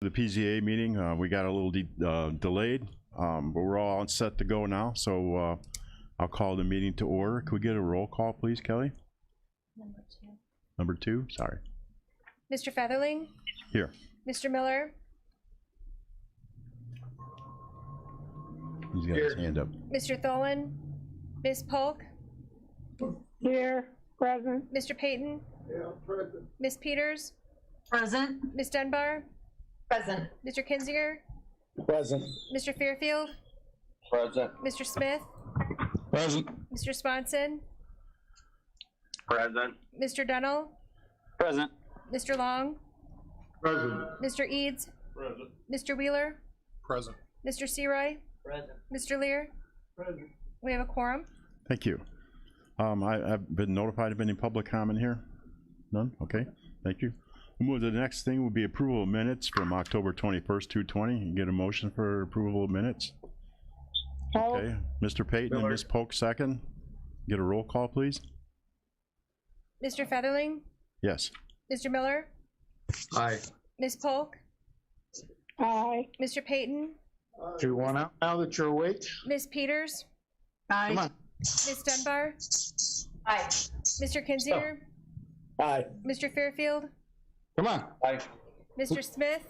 The PZA meeting, we got a little delayed, but we're all set to go now. So I'll call the meeting to order. Could we get a roll call, please, Kelly? Number two, sorry. Mr. Featherling? Here. Mr. Miller? He's got his hand up. Mr. Tholen? Ms. Polk? Here, present. Mr. Payton? Yeah, present. Ms. Peters? Present. Ms. Dunbar? Present. Mr. Kinzinger? Present. Mr. Fairfield? Present. Mr. Smith? Present. Mr. Swanson? Present. Mr. Dunnell? Present. Mr. Long? Present. Mr. Eads? Present. Mr. Wheeler? Present. Mr. Seroy? Present. Mr. Lear? Present. We have a quorum. Thank you. I've been notified of any public comment here? None? Okay, thank you. We'll move to the next thing will be approval of minutes from October 21st, 2020. Get a motion for approval of minutes. Okay, Mr. Payton and Ms. Polk second. Get a roll call, please. Mr. Featherling? Yes. Mr. Miller? Aye. Ms. Polk? Aye. Mr. Payton? Do you want out now that you're awake? Ms. Peters? Aye. Come on. Ms. Dunbar? Aye. Mr. Kinzinger? Aye. Mr. Fairfield? Come on. Aye. Mr. Smith?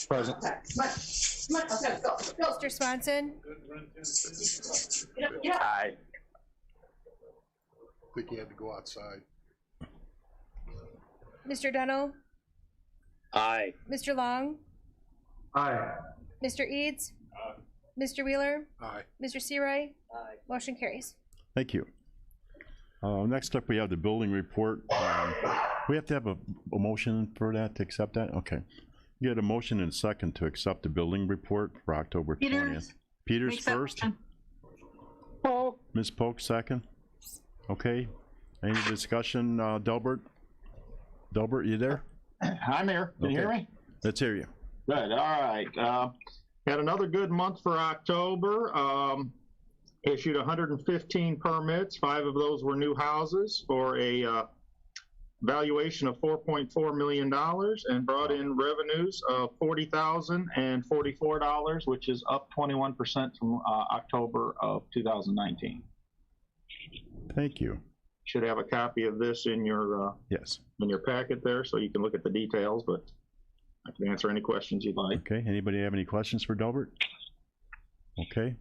Present. Mr. Swanson? Aye. I think he had to go outside. Mr. Dunnell? Aye. Mr. Long? Aye. Mr. Eads? Mr. Wheeler? Aye. Mr. Seroy? Aye. Motion carries. Thank you. Next up, we have the building report. We have to have a motion for that, to accept that? Okay. You get a motion and second to accept the building report for October 20th. Peters Makes that first. motion. Polk. Ms. Polk second. Okay. Any discussion, Delbert? Delbert, you there? I'm here. Can you hear me? Let's hear you. Good. All right. Had another good month for October. Issued 115 permits. 5 of those were new houses for a valuation of $4.4 million and brought in revenues of $40,044, which is up 21% from October of 2019. Thank you. Should have a copy of this in your Yes. packet there, so you can look at the details, but I can answer any questions you'd like. Okay. Anybody have any questions for Delbert? Okay.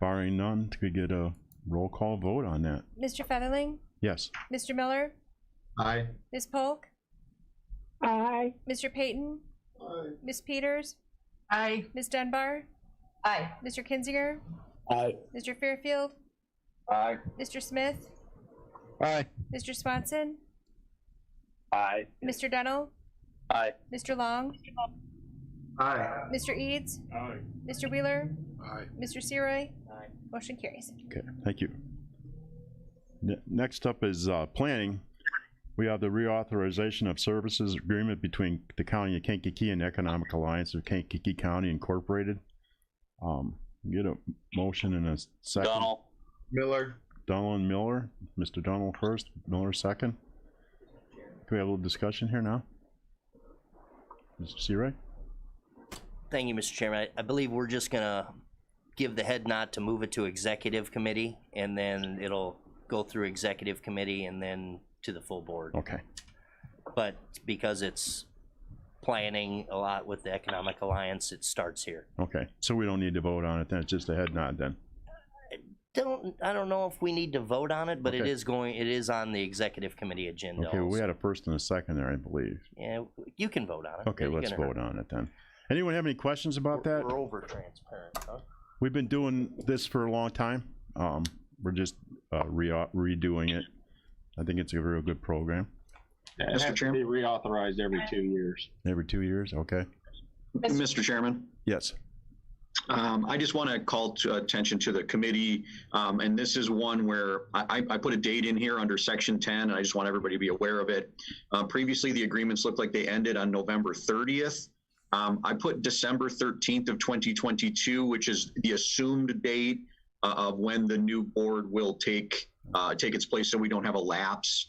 Barring none, could we get a roll call vote on that? Mr. Featherling? Yes. Mr. Miller? Aye. Ms. Polk? Aye. Mr. Payton? Aye. Ms. Peters? Aye. Ms. Dunbar? Aye. Mr. Kinzinger? Aye. Mr. Fairfield? Aye. Mr. Smith? Aye. Mr. Swanson? Aye. Mr. Dunnell? Aye. Mr. Long? Aye. Mr. Eads? Aye. Mr. Wheeler? Aye. Mr. Seroy? Aye. Motion carries. Okay. Thank you. Next up is planning. We have the reauthorization of services agreement between the County of Kankakee and Economic Alliance of Kankakee County Incorporated. Get a motion in a second. Donald. Miller. Donald and Miller. Mr. Donald first, Miller second. Can we have a little discussion here now? Mr. Seroy? Thank you, Mr. Chairman. I believe we're just gonna give the head nod to move it to executive committee, and then it'll go through executive committee and then to the full board. Okay. But because it's planning a lot with the Economic Alliance, it starts here. Okay. So we don't need to vote on it then. It's just a head nod then. I don't know if we need to vote on it, but Okay. it is on the executive committee agenda. Okay. Well, we also. had a first and a second there, I believe. Yeah, you can vote on it. Okay. It ain't Let's gonna vote hurt. on it then. Anyone have any questions about that? We're over transparent, huh? We've been doing this for a long time. We're just redoing it. I think it's a real good program. Mr. Chairman. Be reauthorized every 2 years. Every 2 years, okay? Mr. Chairman, Yes. I just want to call attention to the committee, and this is one where I put a date in here under Section 10, and I just want everybody to be aware of it. Previously, the agreements looked like they ended on November 30th. I put December 13th of 2022, which is the assumed date of when the new board will take its place, so we don't have a lapse.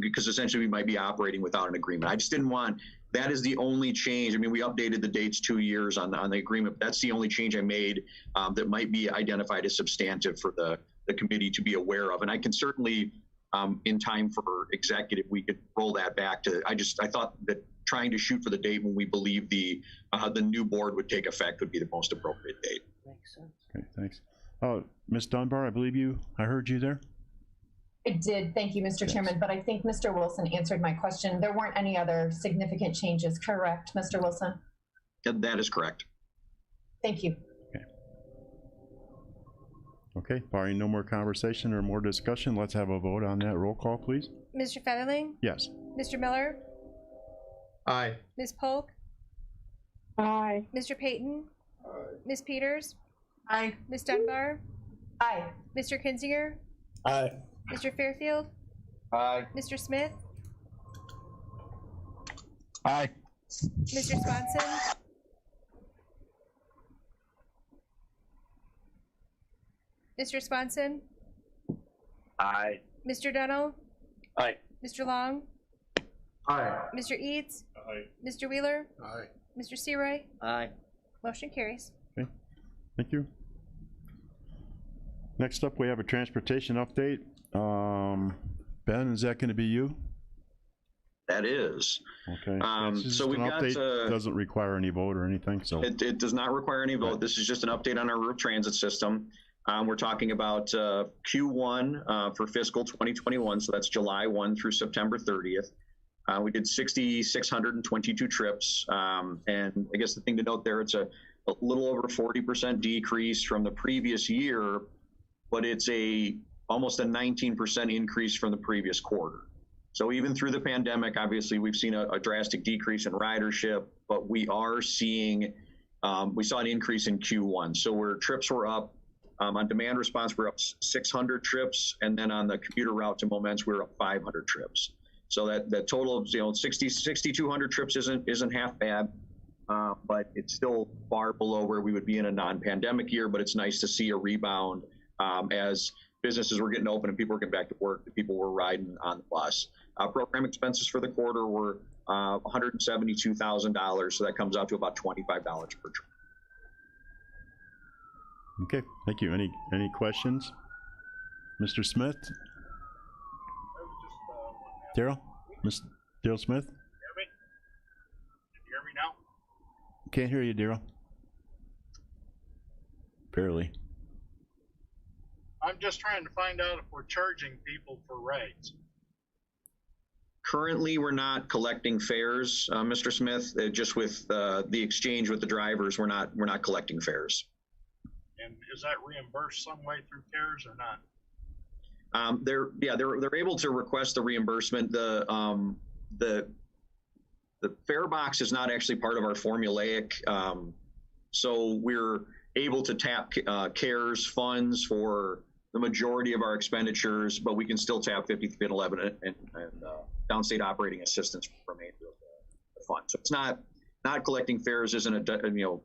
because essentially we might be operating without an agreement. I just didn't want, that is the only change. I mean, we updated the dates 2 years on the agreement. But that's the only change I made that might be identified as substantive for the committee to be aware of. And I can certainly, in time for executive, we could roll that back to, I thought that trying to shoot for the date when we believe the new board would take effect would be the most appropriate date. Makes sense. Okay, thanks. Ms. Dunbar, I believe I heard you there? I did. Thank you, Mr. Chairman. But I think Mr. Wilson answered my question. There weren't any other significant changes, correct, Mr. Wilson? That is correct. Thank you. Okay, barring no more conversation or more discussion, let's have a vote on that. Roll call, please. Mr. Featherling, Yes. Mr. Miller, Aye. Ms. Polk, Aye. Mr. Payton, Ms. Peters, Aye. Ms. Dunbar, Aye. Mr. Kinzinger, Aye. Mr. Fairfield, Aye. Mr. Smith, Aye. Mr. Swanson, Mr. Swanson, Aye. Mr. Dunnell, Aye. Mr. Long, Aye. Mr. Eads, Aye. Mr. Wheeler, Aye. Mr. Searoy, Aye. motion carries. Thank you. Next up, we have a transportation update. Ben, is that going to be you? That is. Okay. So This is we've an got, update, doesn't require any vote or anything, so. It does not require any vote. This is just an update on our roof transit system. We're talking about Q1 for fiscal 2021, so that's July 1 through September 30th. We did 6,622 trips, and I guess the thing to note there, it's a little over 40% decrease from the previous year, but it's almost a 19% increase from the previous quarter. So even through the pandemic, obviously we've seen a drastic decrease in ridership, but we are seeing, we saw an increase in Q1. So where trips were up, on demand response, we're up 600 trips, and then on the commuter route to Moments, we're up 500 trips. So that total of 6,200 trips isn't half bad, but it's still far below where we would be in a non-pandemic year. But it's nice to see a rebound as businesses were getting open and people were getting back to work. The people were riding on the bus. Program expenses for the quarter were $172,000, so that comes out to about $25 per trip. Okay, thank you. Any questions? Mr. Smith? Daryl? Daryl Smith? Can you hear me now? Can't hear you, Daryl. Barely. I'm just trying to find out if we're charging people for rides. Currently, we're not collecting fares, Mr. Smith. Just with the exchange with the drivers, we're not collecting fares. And is that reimbursed some way through CARES or not? They're able to request the reimbursement. The fare box is not actually part of our formulaic, so we're able to tap CARES funds for the majority of our expenditures, but we can still tap 5311 and downstate operating assistance for the remainder of the fund. So it's not collecting fares isn't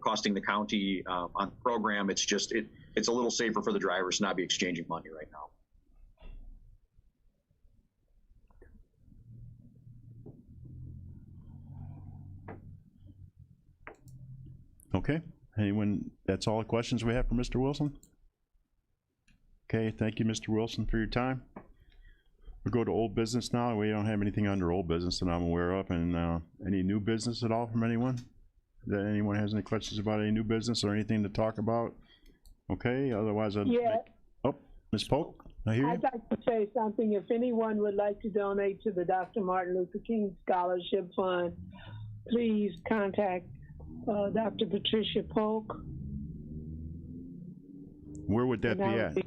costing the county on the program. It's just it's a little safer for the drivers to not be exchanging money right now. Okay, anyone, that's all the questions we have for Mr. Wilson? Okay, thank you, Mr. Wilson, for your time. We'll go to old business now. We don't have anything under old business that I'm aware of. And any new business at all from anyone? That anyone has any questions about any new business or anything to talk about? Okay, otherwise I'd oh, Ms. Polk, I hear you. I'd like to say something. If anyone would like to donate to the Dr. Martin Luther King Scholarship Fund, please contact Dr. Patricia Polk. Where would that be at?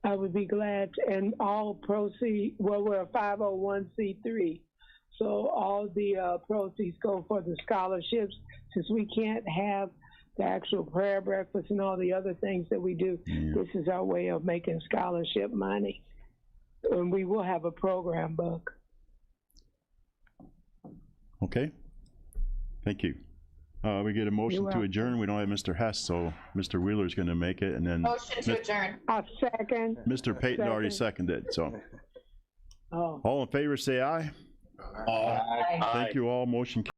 I would be glad, and all proceeds, well, we're a 501c3, so all the proceeds go for the scholarships. Since we can't have the actual prayer breakfast and all the other things that we do, this is our way of making scholarship money. And we will have a program book. Okay, thank you. We get a motion to adjourn. We don't have Mr. Hess, so Mr. Wheeler's going to make it, and then Motion to adjourn. A second. Mr. Payton already seconded, so. All in favor, say aye. Aye. Thank you all. Motion